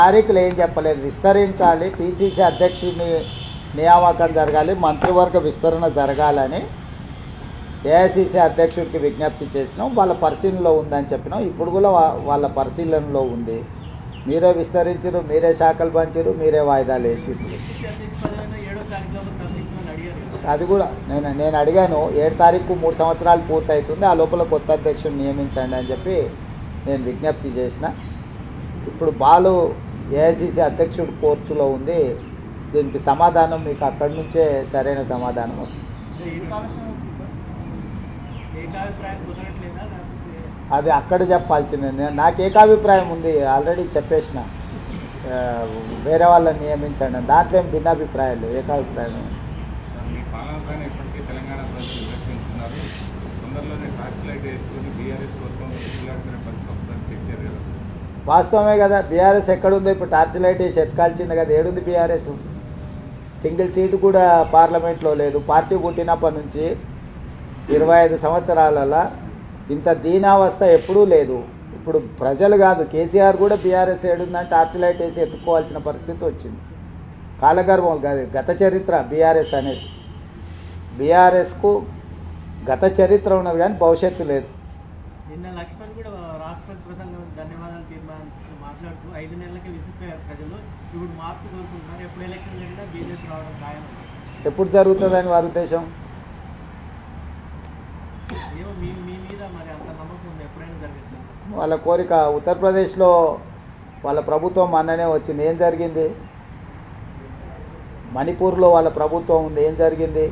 తారీఖులు ఏం చెప్పలేదు, విస్తరించాలి, పిసిసి అధ్యక్షుడిని నియామకం జరగాలి, మంత్రివర్గ విస్తరణ జరగాలని ఏఐసిసి అధ్యక్షుడికి విజ్ఞప్తి చేసినాం. వాళ్ళ పరిశీలనలో ఉందని చెప్పినాం. ఇప్పుడు కూడా వాళ్ళ పరిశీలనలో ఉంది. మీరే విస్తరించారు, మీరే శాఖలు పంచారు, మీరే వాయిదాలు వేసిరు. అది కూడా నేను అడిగాను. 7 తారీఖు 3 సంవత్సరాలు పూర్తవుతుంది, ఆ లోపల కొత్త అధ్యక్షుడిని నియమించండి అని చెప్పి నేను విజ్ఞప్తి చేసిన. ఇప్పుడు బాలు ఏఐసిసి అధ్యక్షుడు కోర్టులో ఉంది. దీనికి సమాధానం మీకు అక్కడి నుంచే సరైన సమాధానం వస్తుంది. అది అక్కడ చెప్పాల్సిందే. నాకు ఏకాభిప్రాయం ఉంది, ఆల్రెడీ చెప్పేసిన. వేరే వాళ్ళని నియమించండి, దాంట్లో ఏం భిన్నాభిప్రాయాలు, ఏకాభిప్రాయం. వాస్తవమే కదా. బీఆర్ఎస్ ఎక్కడుందో ఇప్పుడు టార్చ్ లైట్ వేసి ఎత్తుకాల్చింది కదా. ఏడుంది బీఆర్ఎస్? సింగిల్ సీటు కూడా పార్లమెంట్లో లేదు. పార్టీ పుట్టినప్పటి నుంచి 25 సంవత్సరాలలో ఇంత దీనావస్థ ఎప్పుడూ లేదు. ఇప్పుడు ప్రజలు కాదు, కేసీఆర్ కూడా బీఆర్ఎస్ ఏడుందని టార్చ్ లైట్ వేసి ఎత్తుకోవాల్సిన పరిస్థితి వచ్చింది. కాలగర్భం కాదు, గత చరిత్ర బీఆర్ఎస్ అనేది. బీఆర్ఎస్కు గత చరిత్ర ఉన్నది కానీ భవిష్యత్తు లేదు. నిన్న లక్ష్మణ్ కూడా రాష్ట్రపతి ప్రసంగం ధన్యవాదాలు మాట్లాడుతూ 5 నెలలకే విసిపోయారు ప్రజలు, ఇప్పుడు మార్పు కోరుకుంటున్నారు, ఎప్పుడు ఎలక్షన్ జరిగినా బీజేపీ రావడం ఖాయం. ఎప్పుడు జరుగుతుందని వారి ఉద్దేశం? ఏమో మీ మీద మరి అంత నమ్మకం ఉంది, ఎప్పుడైనా జరుగుతుంది వాళ్ళ కోరిక. ఉత్తరప్రదేశ్లో వాళ్ళ ప్రభుత్వం మొన్ననే వచ్చింది, ఏం జరిగింది? మణిపూర్లో వాళ్ళ ప్రభుత్వం ఉంది, ఏం జరిగింది?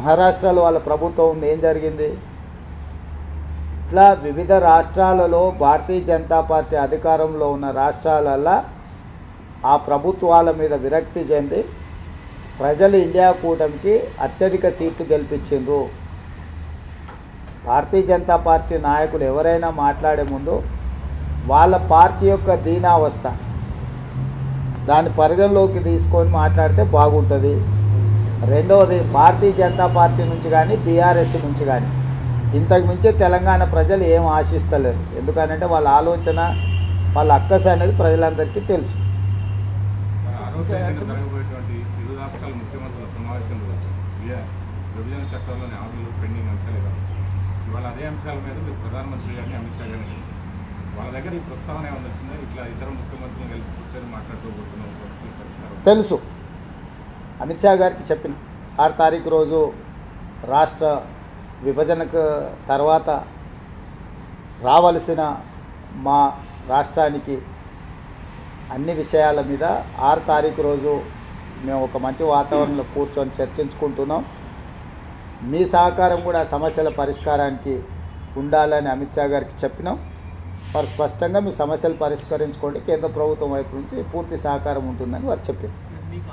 మహారాష్ట్రలో వాళ్ళ ప్రభుత్వం ఉంది, ఏం జరిగింది? ఇట్లా వివిధ రాష్ట్రాలలో భారతీయ జనతా పార్టీ అధికారంలో ఉన్న రాష్ట్రాలలో ఆ ప్రభుత్వాల మీద విరక్తి చెంది ప్రజలు ఇండియా కూటమికి అత్యధిక సీట్లు గెలిపించిండ్రు. భారతీయ జనతా పార్టీ నాయకులు ఎవరైనా మాట్లాడే ముందు వాళ్ళ పార్టీ యొక్క దీనావస్థ దాన్ని పరిగణలోకి తీసుకొని మాట్లాడితే బాగుంటుంది. రెండవది, భారతీయ జనతా పార్టీ నుంచి కానీ బీఆర్ఎస్ నుంచి కానీ ఇంతకు మించి తెలంగాణ ప్రజలు ఏం ఆశిస్తలేరు. ఎందుకనంటే వాళ్ళ ఆలోచన, వాళ్ళ అక్కస అనేది ప్రజలందరికీ తెలుసు. తెలుసు, అమిత్ షా గారికి చెప్పిన 6 తారీఖు రోజు రాష్ట్ర విభజనకు తర్వాత రావలసిన మా రాష్ట్రానికి అన్ని విషయాల మీద 6 తారీఖు రోజు మేము ఒక మంచి వాతావరణంలో కూర్చొని చర్చించుకుంటున్నాం. మీ సహకారం కూడా సమస్యల పరిష్కారానికి ఉండాలని అమిత్ షా గారికి చెప్పినాం. వారు స్పష్టంగా మీ సమస్యలు పరిష్కరించుకోండి, కేంద్ర ప్రభుత్వం వైపు నుంచి పూర్తి సహకారం ఉంటుందని వారు చెప్పారు.